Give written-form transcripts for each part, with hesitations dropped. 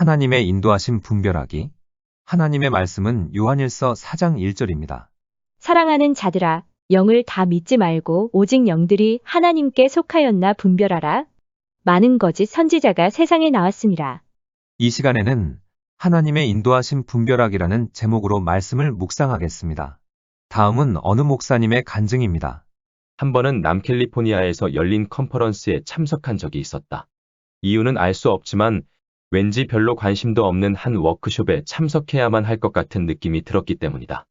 하나님의 인도하심 분별하기. 하나님의 말씀은 요한일서 4장 1절입니다. 사랑하는 자들아, 영을 다 믿지 말고 오직 영들이 하나님께 속하였나 분별하라. 많은 거짓 선지자가 세상에 나왔습니다. 이 시간에는 하나님의 인도하심 분별하기라는 제목으로 말씀을 묵상하겠습니다. 다음은 어느 목사님의 간증입니다. 한 번은 남캘리포니아에서 열린 컨퍼런스에 참석한 적이 있었다. 이유는 알 수 없지만 왠지 별로 관심도 없는 한 워크숍에 참석해야만 할 것 같은 느낌이 들었기 때문이다.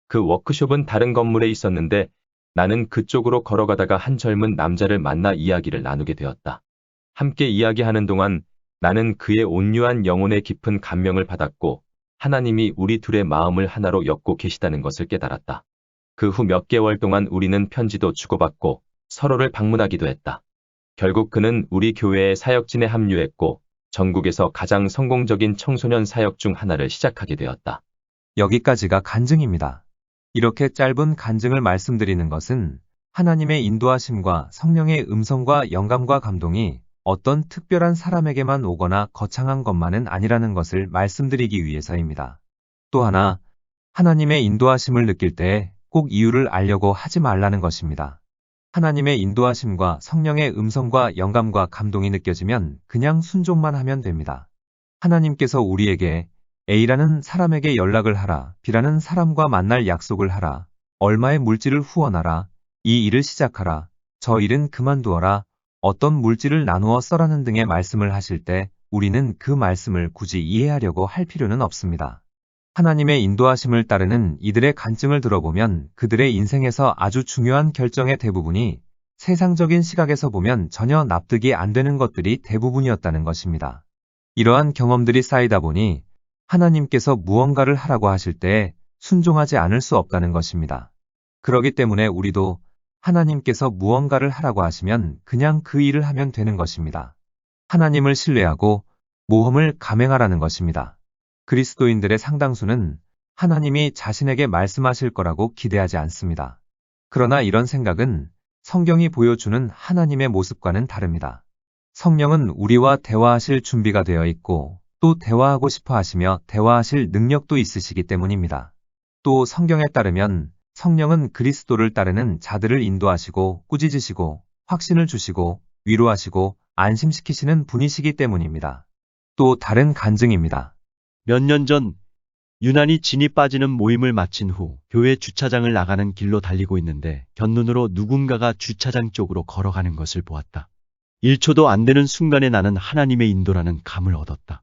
그 워크숍은 다른 건물에 있었는데 나는 그쪽으로 걸어가다가 한 젊은 남자를 만나 이야기를 나누게 되었다. 함께 이야기하는 동안 나는 그의 온유한 영혼에 깊은 감명을 받았고 하나님이 우리 둘의 마음을 하나로 엮고 계시다는 것을 깨달았다. 그 후 몇 개월 동안 우리는 편지도 주고받고 서로를 방문하기도 했다. 결국 그는 우리 교회의 사역진에 합류했고 전국에서 가장 성공적인 청소년 사역 중 하나를 시작하게 되었다. 여기까지가 간증입니다. 이렇게 짧은 간증을 말씀드리는 것은 하나님의 인도하심과 성령의 음성과 영감과 감동이 어떤 특별한 사람에게만 오거나 거창한 것만은 아니라는 것을 말씀드리기 위해서입니다. 또 하나, 하나님의 인도하심을 느낄 때 꼭 이유를 알려고 하지 말라는 것입니다. 하나님의 인도하심과 성령의 음성과 영감과 감동이 느껴지면 그냥 순종만 하면 됩니다. 하나님께서 우리에게 A라는 사람에게 연락을 하라, B라는 사람과 만날 약속을 하라, 얼마의 물질을 후원하라, 이 일을 시작하라, 저 일은 그만두어라, 어떤 물질을 나누어 써라는 등의 말씀을 하실 때 우리는 그 말씀을 굳이 이해하려고 할 필요는 없습니다. 하나님의 인도하심을 따르는 이들의 간증을 들어보면 그들의 인생에서 아주 중요한 결정의 대부분이 세상적인 시각에서 보면 전혀 납득이 안 되는 것들이 대부분이었다는 것입니다. 이러한 경험들이 쌓이다 보니 하나님께서 무언가를 하라고 하실 때 순종하지 않을 수 없다는 것입니다. 그렇기 때문에 우리도 하나님께서 무언가를 하라고 하시면 그냥 그 일을 하면 되는 것입니다. 하나님을 신뢰하고 모험을 감행하라는 것입니다. 그리스도인들의 상당수는 하나님이 자신에게 말씀하실 거라고 기대하지 않습니다. 그러나 이런 생각은 성경이 보여주는 하나님의 모습과는 다릅니다. 성령은 우리와 대화하실 준비가 되어 있고 또 대화하고 싶어 하시며 대화하실 능력도 있으시기 때문입니다. 또 성경에 따르면 성령은 그리스도를 따르는 자들을 인도하시고 꾸짖으시고 확신을 주시고 위로하시고 안심시키시는 분이시기 때문입니다. 또 다른 간증입니다. 몇 년 전 유난히 진이 빠지는 모임을 마친 후 교회 주차장을 나가는 길로 달리고 있는데 곁눈으로 누군가가 주차장 쪽으로 걸어가는 것을 보았다. 1초도 안 되는 순간에 나는 하나님의 인도라는 감을 얻었다.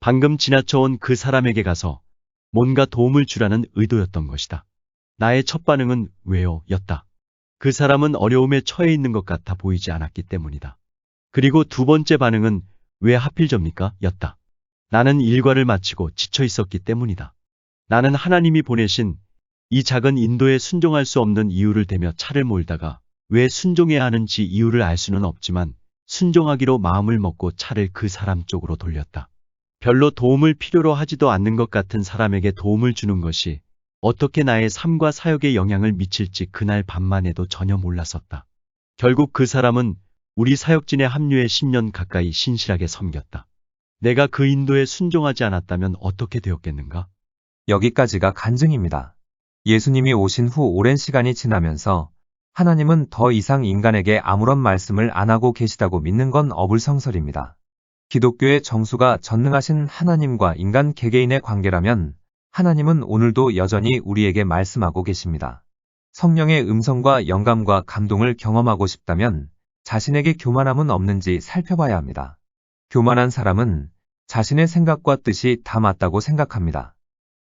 방금 지나쳐온 그 사람에게 가서 뭔가 도움을 주라는 의도였던 것이다. 나의 첫 반응은 왜요? 였다. 그 사람은 어려움에 처해 있는 것 같아 보이지 않았기 때문이다. 그리고 두 번째 반응은 왜 하필 접니까? 였다. 나는 일과를 마치고 지쳐 있었기 때문이다. 나는 하나님이 보내신 이 작은 인도에 순종할 수 없는 이유를 대며 차를 몰다가 왜 순종해야 하는지 이유를 알 수는 없지만 순종하기로 마음을 먹고 차를 그 사람 쪽으로 돌렸다. 별로 도움을 필요로 하지도 않는 것 같은 사람에게 도움을 주는 것이 어떻게 나의 삶과 사역에 영향을 미칠지 그날 밤만 해도 전혀 몰랐었다. 결국 그 사람은 우리 사역진에 합류해 10년 가까이 신실하게 섬겼다. 내가 그 인도에 순종하지 않았다면 어떻게 되었겠는가? 여기까지가 간증입니다. 예수님이 오신 후 오랜 시간이 지나면서 하나님은 더 이상 인간에게 아무런 말씀을 안 하고 계시다고 믿는 건 어불성설입니다. 기독교의 정수가 전능하신 하나님과 인간 개개인의 관계라면 하나님은 오늘도 여전히 우리에게 말씀하고 계십니다. 성령의 음성과 영감과 감동을 경험하고 싶다면 자신에게 교만함은 없는지 살펴봐야 합니다. 교만한 사람은 자신의 생각과 뜻이 다 맞다고 생각합니다.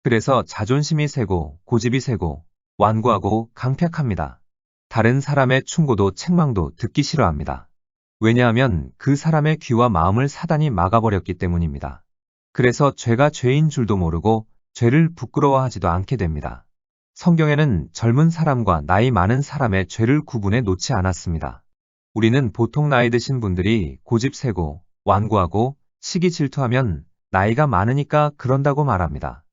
그래서 자존심이 세고 고집이 세고 완고하고 강팍합니다. 다른 사람의 충고도 책망도 듣기 싫어합니다. 왜냐하면 그 사람의 귀와 마음을 사단이 막아버렸기 때문입니다. 그래서 죄가 죄인 줄도 모르고 죄를 부끄러워하지도 않게 됩니다. 성경에는 젊은 사람과 나이 많은 사람의 죄를 구분해 놓지 않았습니다. 우리는 보통 나이 드신 분들이 고집 세고 완고하고 시기 질투하면 나이가 많으니까 그런다고 말합니다.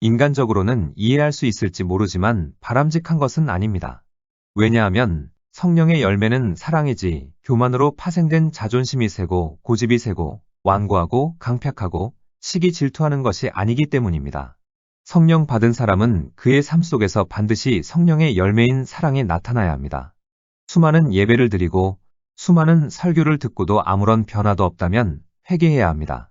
인간적으로는 이해할 수 있을지 모르지만 바람직한 것은 아닙니다. 왜냐하면 성령의 열매는 사랑이지 교만으로 파생된 자존심이 세고 고집이 세고 완고하고 강팍하고 시기 질투하는 것이 아니기 때문입니다. 성령 받은 사람은 그의 삶 속에서 반드시 성령의 열매인 사랑이 나타나야 합니다. 수많은 예배를 드리고 수많은 설교를 듣고도 아무런 변화도 없다면 회개해야 합니다.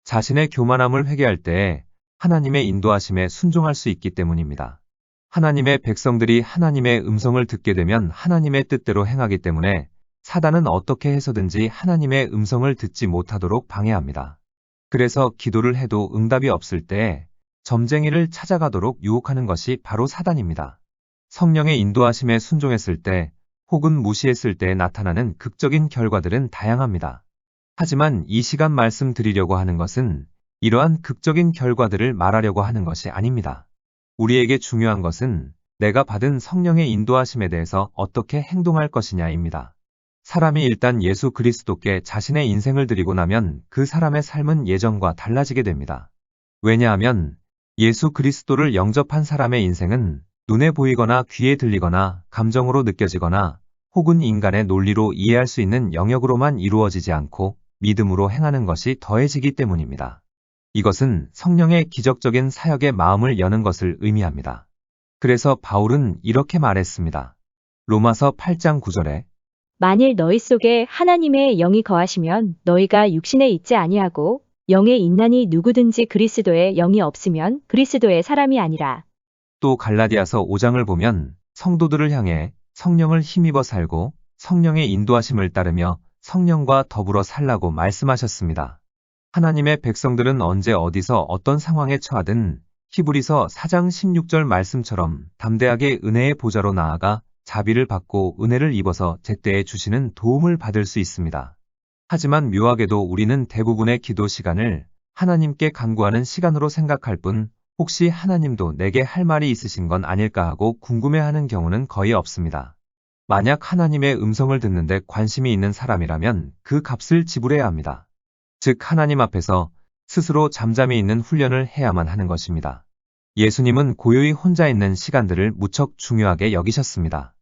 자신의 교만함을 회개할 때에 하나님의 인도하심에 순종할 수 있기 때문입니다. 하나님의 백성들이 하나님의 음성을 듣게 되면 하나님의 뜻대로 행하기 때문에 사단은 어떻게 해서든지 하나님의 음성을 듣지 못하도록 방해합니다. 그래서 기도를 해도 응답이 없을 때 점쟁이를 찾아가도록 유혹하는 것이 바로 사단입니다. 성령의 인도하심에 순종했을 때 혹은 무시했을 때 나타나는 극적인 결과들은 다양합니다. 하지만 이 시간 말씀드리려고 하는 것은 이러한 극적인 결과들을 말하려고 하는 것이 아닙니다. 우리에게 중요한 것은 내가 받은 성령의 인도하심에 대해서 어떻게 행동할 것이냐입니다. 사람이 일단 예수 그리스도께 자신의 인생을 드리고 나면 그 사람의 삶은 예전과 달라지게 됩니다. 왜냐하면 예수 그리스도를 영접한 사람의 인생은 눈에 보이거나 귀에 들리거나 감정으로 느껴지거나 혹은 인간의 논리로 이해할 수 있는 영역으로만 이루어지지 않고 믿음으로 행하는 것이 더해지기 때문입니다. 이것은 성령의 기적적인 사역의 마음을 여는 것을 의미합니다. 그래서 바울은 이렇게 말했습니다. 로마서 8장 9절에 만일 너희 속에 하나님의 영이 거하시면 너희가 육신에 있지 아니하고 영에 있나니 누구든지 그리스도의 영이 없으면 그리스도의 사람이 아니라. 또 갈라디아서 5장을 보면 성도들을 향해 성령을 힘입어 살고 성령의 인도하심을 따르며 성령과 더불어 살라고 말씀하셨습니다. 하나님의 백성들은 언제 어디서 어떤 상황에 처하든 히브리서 4장 16절 말씀처럼 담대하게 은혜의 보좌로 나아가 자비를 받고 은혜를 입어서 제때에 주시는 도움을 받을 수 있습니다. 하지만 묘하게도 우리는 대부분의 기도 시간을 하나님께 간구하는 시간으로 생각할 뿐 혹시 하나님도 내게 할 말이 있으신 건 아닐까 하고 궁금해하는 경우는 거의 없습니다. 만약 하나님의 음성을 듣는데 관심이 있는 사람이라면 그 값을 지불해야 합니다. 즉 하나님 앞에서 스스로 잠잠히 있는 훈련을 해야만 하는 것입니다. 예수님은 고요히 혼자 있는 시간들을 무척 중요하게 여기셨습니다.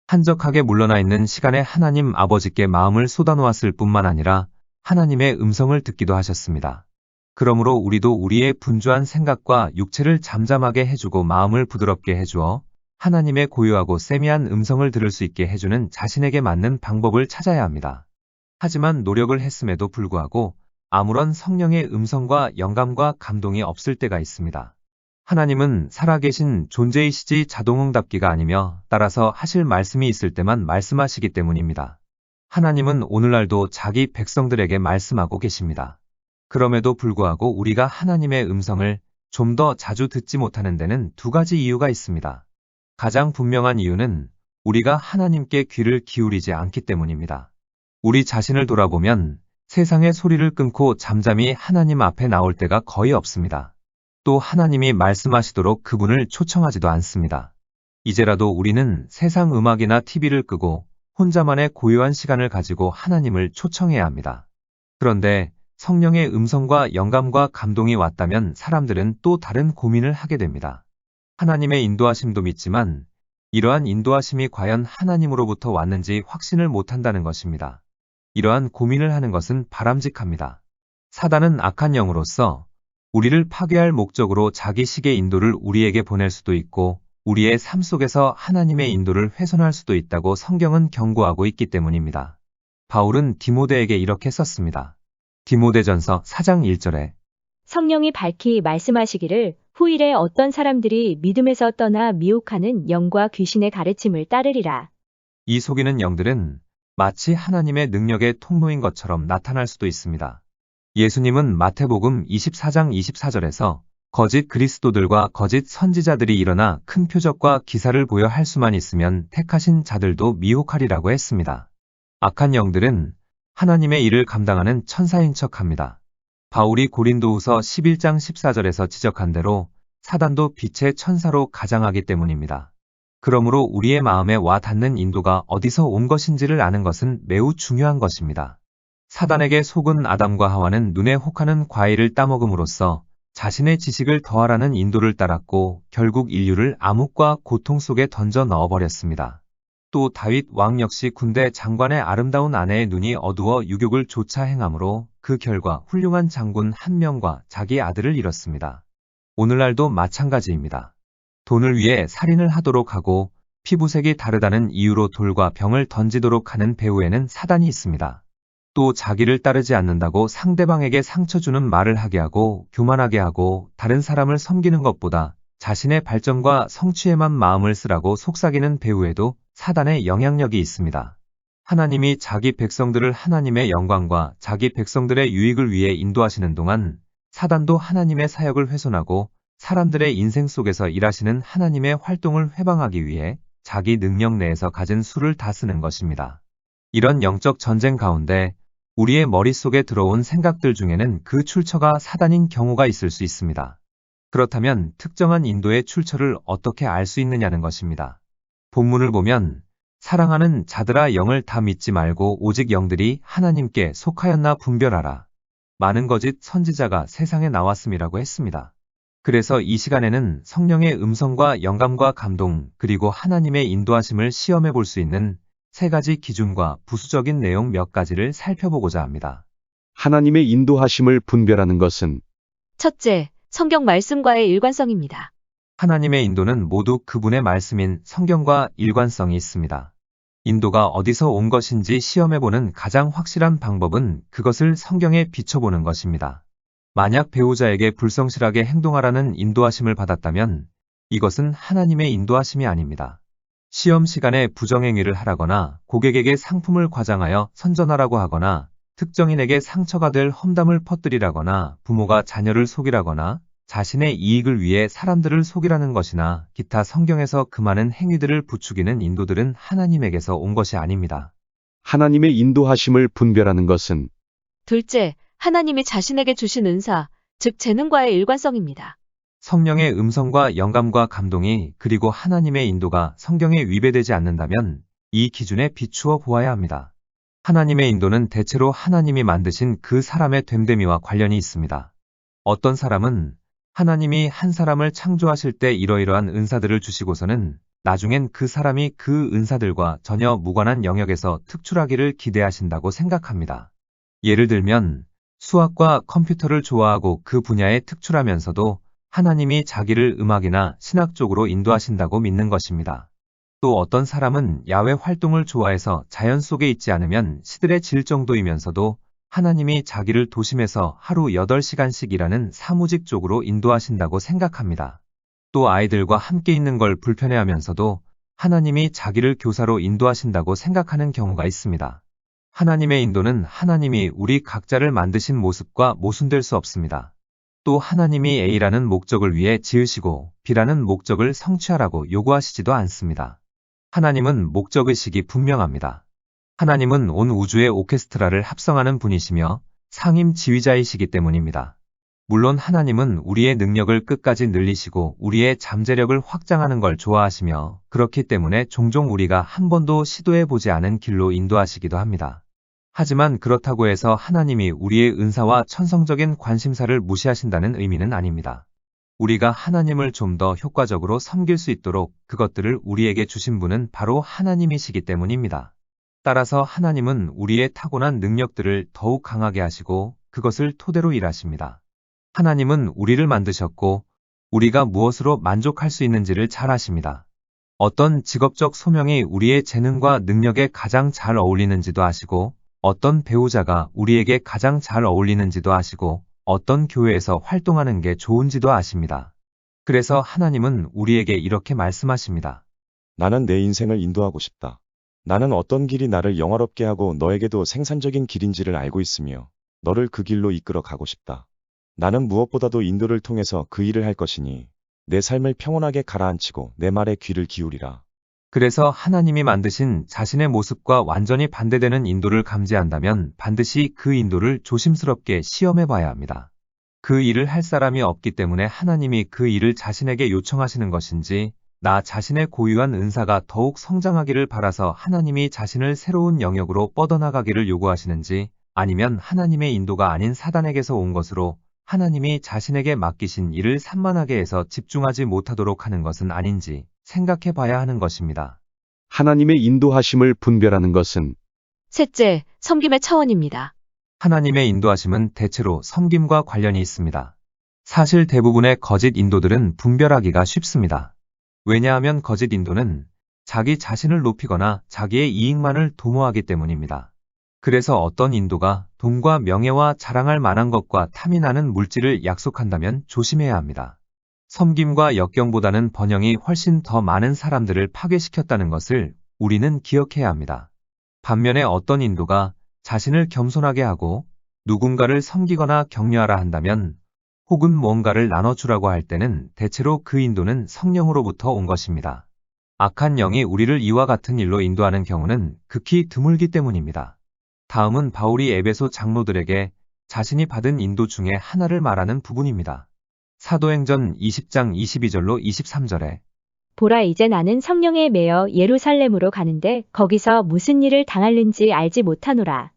한적하게 물러나 있는 시간에 하나님 아버지께 마음을 쏟아놓았을 뿐만 아니라 하나님의 음성을 듣기도 하셨습니다. 그러므로 우리도 우리의 분주한 생각과 육체를 잠잠하게 해주고 마음을 부드럽게 해주어 하나님의 고요하고 세미한 음성을 들을 수 있게 해주는 자신에게 맞는 방법을 찾아야 합니다. 하지만 노력을 했음에도 불구하고 아무런 성령의 음성과 영감과 감동이 없을 때가 있습니다. 하나님은 살아계신 존재이시지 자동응답기가 아니며 따라서 하실 말씀이 있을 때만 말씀하시기 때문입니다. 하나님은 오늘날도 자기 백성들에게 말씀하고 계십니다. 그럼에도 불구하고 우리가 하나님의 음성을 좀 더 자주 듣지 못하는 데는 두 가지 이유가 있습니다. 가장 분명한 이유는 우리가 하나님께 귀를 기울이지 않기 때문입니다. 우리 자신을 돌아보면 세상의 소리를 끊고 잠잠히 하나님 앞에 나올 때가 거의 없습니다. 또 하나님이 말씀하시도록 그분을 초청하지도 않습니다. 이제라도 우리는 세상 음악이나 TV를 끄고 혼자만의 고요한 시간을 가지고 하나님을 초청해야 합니다. 그런데 성령의 음성과 영감과 감동이 왔다면 사람들은 또 다른 고민을 하게 됩니다. 하나님의 인도하심도 믿지만 이러한 인도하심이 과연 하나님으로부터 왔는지 확신을 못한다는 것입니다. 이러한 고민을 하는 것은 바람직합니다. 사단은 악한 영으로서 우리를 파괴할 목적으로 자기 식의 인도를 우리에게 보낼 수도 있고 우리의 삶 속에서 하나님의 인도를 훼손할 수도 있다고 성경은 경고하고 있기 때문입니다. 바울은 디모데에게 이렇게 썼습니다. 디모데전서 4장 1절에 성령이 밝히 말씀하시기를 후일에 어떤 사람들이 믿음에서 떠나 미혹하는 영과 귀신의 가르침을 따르리라. 이 속이는 영들은 마치 하나님의 능력의 통로인 것처럼 나타날 수도 있습니다. 예수님은 마태복음 24장 24절에서 거짓 그리스도들과 거짓 선지자들이 일어나 큰 표적과 기사를 보여 할 수만 있으면 택하신 자들도 미혹하리라고 했습니다. 악한 영들은 하나님의 일을 감당하는 천사인 척합니다. 바울이 고린도후서 11장 14절에서 지적한 대로 사단도 빛의 천사로 가장하기 때문입니다. 그러므로 우리의 마음에 와 닿는 인도가 어디서 온 것인지를 아는 것은 매우 중요한 것입니다. 사단에게 속은 아담과 하와는 눈에 혹하는 과일을 따먹음으로써 자신의 지식을 더하라는 인도를 따랐고 결국 인류를 암흑과 고통 속에 던져 넣어버렸습니다. 또 다윗 왕 역시 군대 장관의 아름다운 아내의 눈이 어두워 유욕을 조차 행함으로 그 결과 훌륭한 장군 한 명과 자기 아들을 잃었습니다. 오늘날도 마찬가지입니다. 돈을 위해 살인을 하도록 하고 피부색이 다르다는 이유로 돌과 병을 던지도록 하는 배후에는 사단이 있습니다. 또 자기를 따르지 않는다고 상대방에게 상처 주는 말을 하게 하고 교만하게 하고 다른 사람을 섬기는 것보다 자신의 발전과 성취에만 마음을 쓰라고 속삭이는 배후에도 사단의 영향력이 있습니다. 하나님이 자기 백성들을 하나님의 영광과 자기 백성들의 유익을 위해 인도하시는 동안 사단도 하나님의 사역을 훼손하고 사람들의 인생 속에서 일하시는 하나님의 활동을 회방하기 위해 자기 능력 내에서 가진 수를 다 쓰는 것입니다. 이런 영적 전쟁 가운데 우리의 머릿속에 들어온 생각들 중에는 그 출처가 사단인 경우가 있을 수 있습니다. 그렇다면 특정한 인도의 출처를 어떻게 알 수 있느냐는 것입니다. 본문을 보면 사랑하는 자들아 영을 다 믿지 말고 오직 영들이 하나님께 속하였나 분별하라. 많은 거짓 선지자가 세상에 나왔음이라고 했습니다. 그래서 이 시간에는 성령의 음성과 영감과 감동 그리고 하나님의 인도하심을 시험해 볼 수 있는 세 가지 기준과 부수적인 내용 몇 가지를 살펴보고자 합니다. 하나님의 인도하심을 분별하는 것은 첫째, 성경 말씀과의 일관성입니다. 하나님의 인도는 모두 그분의 말씀인 성경과 일관성이 있습니다. 인도가 어디서 온 것인지 시험해보는 가장 확실한 방법은 그것을 성경에 비춰보는 것입니다. 만약 배우자에게 불성실하게 행동하라는 인도하심을 받았다면 이것은 하나님의 인도하심이 아닙니다. 시험 시간에 부정행위를 하라거나 고객에게 상품을 과장하여 선전하라고 하거나 특정인에게 상처가 될 험담을 퍼뜨리라거나 부모가 자녀를 속이라거나 자신의 이익을 위해 사람들을 속이라는 것이나 기타 성경에서 그 많은 행위들을 부추기는 인도들은 하나님에게서 온 것이 아닙니다. 하나님의 인도하심을 분별하는 것은 둘째, 하나님이 자신에게 주신 은사, 즉 재능과의 일관성입니다. 성령의 음성과 영감과 감동이 그리고 하나님의 인도가 성경에 위배되지 않는다면 이 기준에 비추어 보아야 합니다. 하나님의 인도는 대체로 하나님이 만드신 그 사람의 됨됨이와 관련이 있습니다. 어떤 사람은 하나님이 한 사람을 창조하실 때 이러이러한 은사들을 주시고서는 나중엔 그 사람이 그 은사들과 전혀 무관한 영역에서 특출하기를 기대하신다고 생각합니다. 예를 들면 수학과 컴퓨터를 좋아하고 그 분야에 특출하면서도 하나님이 자기를 음악이나 신학 쪽으로 인도하신다고 믿는 것입니다. 또 어떤 사람은 야외 활동을 좋아해서 자연 속에 있지 않으면 시들해질 정도이면서도 하나님이 자기를 도심에서 하루 8시간씩 일하는 사무직 쪽으로 인도하신다고 생각합니다. 또 아이들과 함께 있는 걸 불편해하면서도 하나님이 자기를 교사로 인도하신다고 생각하는 경우가 있습니다. 하나님의 인도는 하나님이 우리 각자를 만드신 모습과 모순될 수 없습니다. 또 하나님이 A라는 목적을 위해 지으시고 B라는 목적을 성취하라고 요구하시지도 않습니다. 하나님은 목적의식이 분명합니다. 하나님은 온 우주의 오케스트라를 합성하는 분이시며 상임 지휘자이시기 때문입니다. 물론 하나님은 우리의 능력을 끝까지 늘리시고 우리의 잠재력을 확장하는 걸 좋아하시며 그렇기 때문에 종종 우리가 한 번도 시도해보지 않은 길로 인도하시기도 합니다. 하지만 그렇다고 해서 하나님이 우리의 은사와 천성적인 관심사를 무시하신다는 의미는 아닙니다. 우리가 하나님을 좀 더 효과적으로 섬길 수 있도록 그것들을 우리에게 주신 분은 바로 하나님이시기 때문입니다. 따라서 하나님은 우리의 타고난 능력들을 더욱 강하게 하시고 그것을 토대로 일하십니다. 하나님은 우리를 만드셨고 우리가 무엇으로 만족할 수 있는지를 잘 아십니다. 어떤 직업적 소명이 우리의 재능과 능력에 가장 잘 어울리는지도 아시고 어떤 배우자가 우리에게 가장 잘 어울리는지도 아시고 어떤 교회에서 활동하는 게 좋은지도 아십니다. 그래서 하나님은 우리에게 이렇게 말씀하십니다. 나는 내 인생을 인도하고 싶다. 나는 어떤 길이 나를 영화롭게 하고 너에게도 생산적인 길인지를 알고 있으며 너를 그 길로 이끌어 가고 싶다. 나는 무엇보다도 인도를 통해서 그 일을 할 것이니 내 삶을 평온하게 가라앉히고 내 말에 귀를 기울이라. 그래서 하나님이 만드신 자신의 모습과 완전히 반대되는 인도를 감지한다면 반드시 그 인도를 조심스럽게 시험해 봐야 합니다. 그 일을 할 사람이 없기 때문에 하나님이 그 일을 자신에게 요청하시는 것인지 나 자신의 고유한 은사가 더욱 성장하기를 바라서 하나님이 자신을 새로운 영역으로 뻗어나가기를 요구하시는지 아니면 하나님의 인도가 아닌 사단에게서 온 것으로 하나님이 자신에게 맡기신 일을 산만하게 해서 집중하지 못하도록 하는 것은 아닌지 생각해 봐야 하는 것입니다. 하나님의 인도하심을 분별하는 것은 셋째, 섬김의 차원입니다. 하나님의 인도하심은 대체로 섬김과 관련이 있습니다. 사실 대부분의 거짓 인도들은 분별하기가 쉽습니다. 왜냐하면 거짓 인도는 자기 자신을 높이거나 자기의 이익만을 도모하기 때문입니다. 그래서 어떤 인도가 돈과 명예와 자랑할 만한 것과 탐이 나는 물질을 약속한다면 조심해야 합니다. 섬김과 역경보다는 번영이 훨씬 더 많은 사람들을 파괴시켰다는 것을 우리는 기억해야 합니다. 반면에 어떤 인도가 자신을 겸손하게 하고 누군가를 섬기거나 격려하라 한다면 혹은 뭔가를 나눠주라고 할 때는 대체로 그 인도는 성령으로부터 온 것입니다. 악한 영이 우리를 이와 같은 일로 인도하는 경우는 극히 드물기 때문입니다. 다음은 바울이 에베소 장로들에게 자신이 받은 인도 중에 하나를 말하는 부분입니다. 사도행전 20장 22절로 23절에 보라, 이제 나는 성령에 매여 예루살렘으로 가는데 거기서 무슨 일을 당할는지 알지 못하노라.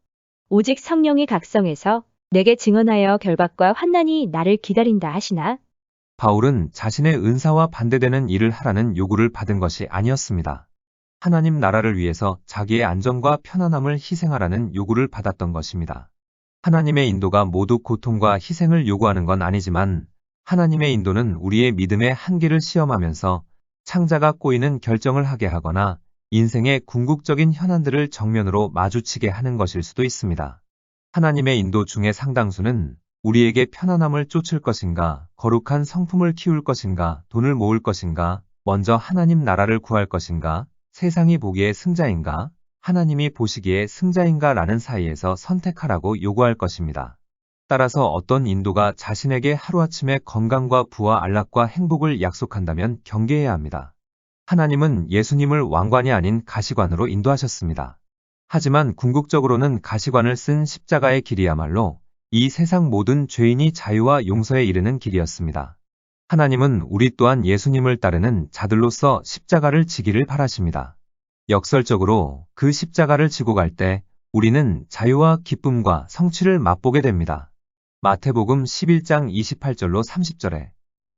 오직 성령이 각성해서 내게 증언하여 결박과 환난이 나를 기다린다 하시나? 바울은 자신의 은사와 반대되는 일을 하라는 요구를 받은 것이 아니었습니다. 하나님 나라를 위해서 자기의 안전과 편안함을 희생하라는 요구를 받았던 것입니다. 하나님의 인도가 모두 고통과 희생을 요구하는 건 아니지만 하나님의 인도는 우리의 믿음의 한계를 시험하면서 창자가 꼬이는 결정을 하게 하거나 인생의 궁극적인 현안들을 정면으로 마주치게 하는 것일 수도 있습니다. 하나님의 인도 중에 상당수는 우리에게 편안함을 쫓을 것인가, 거룩한 성품을 키울 것인가, 돈을 모을 것인가, 먼저 하나님 나라를 구할 것인가, 세상이 보기에 승자인가, 하나님이 보시기에 승자인가 라는 사이에서 선택하라고 요구할 것입니다. 따라서 어떤 인도가 자신에게 하루아침에 건강과 부와 안락과 행복을 약속한다면 경계해야 합니다. 하나님은 예수님을 왕관이 아닌 가시관으로 인도하셨습니다. 하지만 궁극적으로는 가시관을 쓴 십자가의 길이야말로 이 세상 모든 죄인이 자유와 용서에 이르는 길이었습니다. 하나님은 우리 또한 예수님을 따르는 자들로서 십자가를 지기를 바라십니다. 역설적으로 그 십자가를 지고 갈 때 우리는 자유와 기쁨과 성취를 맛보게 됩니다. 마태복음 11장 28절로 30절에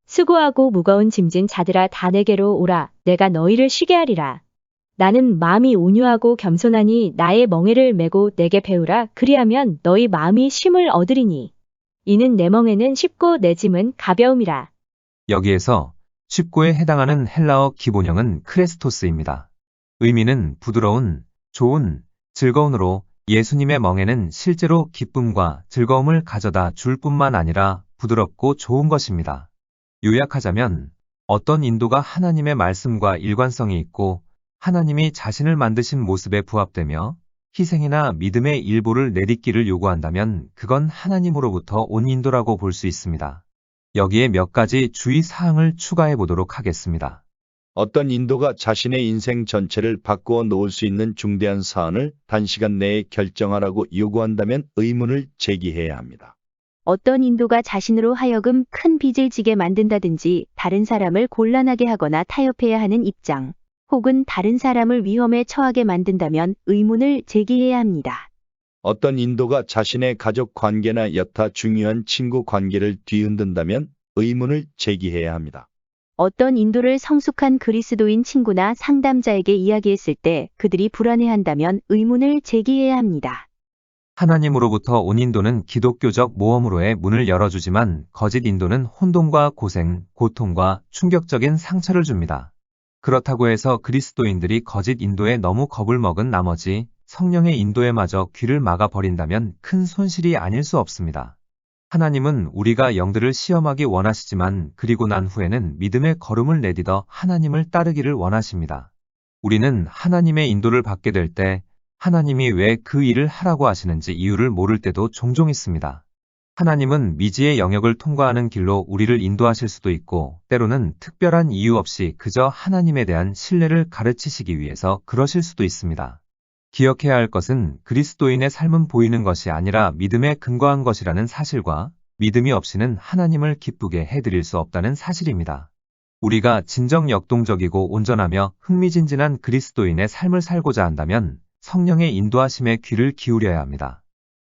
수고하고 무거운 짐진 자들아 다 내게로 오라. 내가 너희를 쉬게 하리라. 나는 마음이 온유하고 겸손하니 나의 멍에를 메고 내게 배우라. 그리하면 너희 마음이 쉼을 얻으리니. 이는 내 멍에는 쉽고 내 짐은 가벼움이라. 여기에서 쉽고에 해당하는 헬라어 기본형은 크레스토스입니다. 의미는 부드러운, 좋은, 즐거운으로 예수님의 멍에는 실제로 기쁨과 즐거움을 가져다 줄 뿐만 아니라 부드럽고 좋은 것입니다. 요약하자면 어떤 인도가 하나님의 말씀과 일관성이 있고 하나님이 자신을 만드신 모습에 부합되며 희생이나 믿음의 일부를 내딛기를 요구한다면 그건 하나님으로부터 온 인도라고 볼 수 있습니다. 여기에 몇 가지 주의 사항을 추가해 보도록 하겠습니다. 어떤 인도가 자신의 인생 전체를 바꾸어 놓을 수 있는 중대한 사안을 단시간 내에 결정하라고 요구한다면 의문을 제기해야 합니다. 어떤 인도가 자신으로 하여금 큰 빚을 지게 만든다든지 다른 사람을 곤란하게 하거나 타협해야 하는 입장, 혹은 다른 사람을 위험에 처하게 만든다면 의문을 제기해야 합니다. 어떤 인도가 자신의 가족 관계나 여타 중요한 친구 관계를 뒤흔든다면 의문을 제기해야 합니다. 어떤 인도를 성숙한 그리스도인 친구나 상담자에게 이야기했을 때 그들이 불안해한다면 의문을 제기해야 합니다. 하나님으로부터 온 인도는 기독교적 모험으로의 문을 열어주지만 거짓 인도는 혼돈과 고생, 고통과 충격적인 상처를 줍니다. 그렇다고 해서 그리스도인들이 거짓 인도에 너무 겁을 먹은 나머지 성령의 인도에 마저 귀를 막아버린다면 큰 손실이 아닐 수 없습니다. 하나님은 우리가 영들을 시험하기 원하시지만 그리고 난 후에는 믿음의 걸음을 내딛어 하나님을 따르기를 원하십니다. 우리는 하나님의 인도를 받게 될 때 하나님이 왜 그 일을 하라고 하시는지 이유를 모를 때도 종종 있습니다. 하나님은 미지의 영역을 통과하는 길로 우리를 인도하실 수도 있고 때로는 특별한 이유 없이 그저 하나님에 대한 신뢰를 가르치시기 위해서 그러실 수도 있습니다. 기억해야 할 것은 그리스도인의 삶은 보이는 것이 아니라 믿음에 근거한 것이라는 사실과 믿음이 없이는 하나님을 기쁘게 해드릴 수 없다는 사실입니다. 우리가 진정 역동적이고 온전하며 흥미진진한 그리스도인의 삶을 살고자 한다면 성령의 인도하심에 귀를 기울여야 합니다.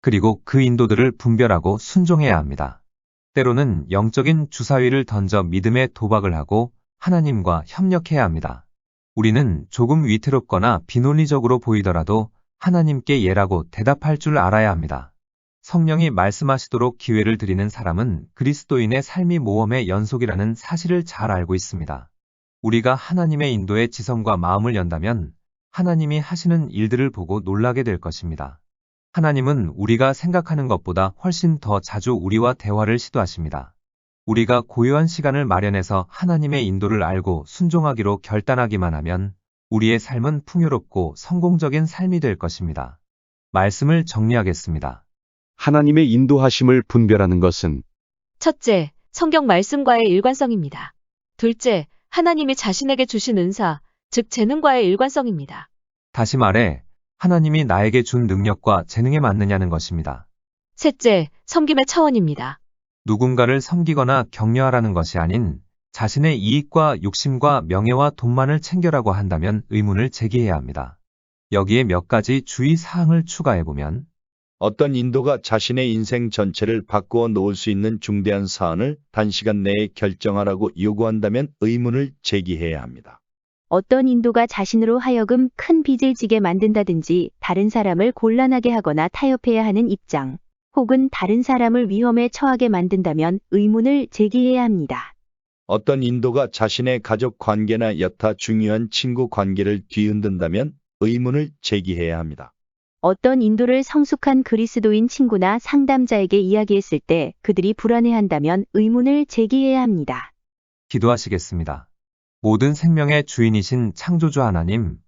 그리고 그 인도들을 분별하고 순종해야 합니다. 때로는 영적인 주사위를 던져 믿음의 도박을 하고 하나님과 협력해야 합니다. 우리는 조금 위태롭거나 비논리적으로 보이더라도 하나님께 예라고 대답할 줄 알아야 합니다. 성령이 말씀하시도록 기회를 드리는 사람은 그리스도인의 삶이 모험의 연속이라는 사실을 잘 알고 있습니다. 우리가 하나님의 인도에 지성과 마음을 연다면 하나님이 하시는 일들을 보고 놀라게 될 것입니다. 하나님은 우리가 생각하는 것보다 훨씬 더 자주 우리와 대화를 시도하십니다. 우리가 고요한 시간을 마련해서 하나님의 인도를 알고 순종하기로 결단하기만 하면 우리의 삶은 풍요롭고 성공적인 삶이 될 것입니다. 말씀을 정리하겠습니다. 하나님의 인도하심을 분별하는 것은 첫째, 성경 말씀과의 일관성입니다. 둘째, 하나님이 자신에게 주신 은사, 즉 재능과의 일관성입니다. 다시 말해, 하나님이 나에게 준 능력과 재능에 맞느냐는 것입니다. 셋째, 섬김의 차원입니다. 누군가를 섬기거나 격려하라는 것이 아닌 자신의 이익과 욕심과 명예와 돈만을 챙겨라고 한다면 의문을 제기해야 합니다. 여기에 몇 가지 주의 사항을 추가해보면 어떤 인도가 자신의 인생 전체를 바꾸어 놓을 수 있는 중대한 사안을 단시간 내에 결정하라고 요구한다면 의문을 제기해야 합니다. 어떤 인도가 자신으로 하여금 큰 빚을 지게 만든다든지 다른 사람을 곤란하게 하거나 타협해야 하는 입장, 혹은 다른 사람을 위험에 처하게 만든다면 의문을 제기해야 합니다. 어떤 인도가 자신의 가족 관계나 여타 중요한 친구 관계를 뒤흔든다면 의문을 제기해야 합니다. 어떤 인도를 성숙한 그리스도인 친구나 상담자에게 이야기했을 때 그들이 불안해한다면 의문을 제기해야 합니다. 기도하시겠습니다. 모든 생명의 주인이신 창조주 하나님,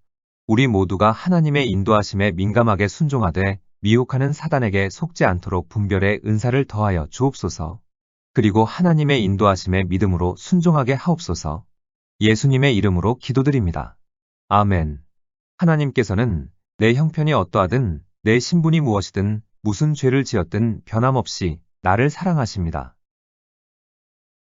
우리 모두가 하나님의 인도하심에 민감하게 순종하되 미혹하는 사단에게 속지 않도록 분별의 은사를 더하여 주옵소서. 그리고 하나님의 인도하심에 믿음으로 순종하게 하옵소서. 예수님의 이름으로 기도드립니다. 아멘. 하나님께서는 내 형편이 어떠하든 내 신분이 무엇이든 무슨 죄를 지었든 변함없이 나를 사랑하십니다.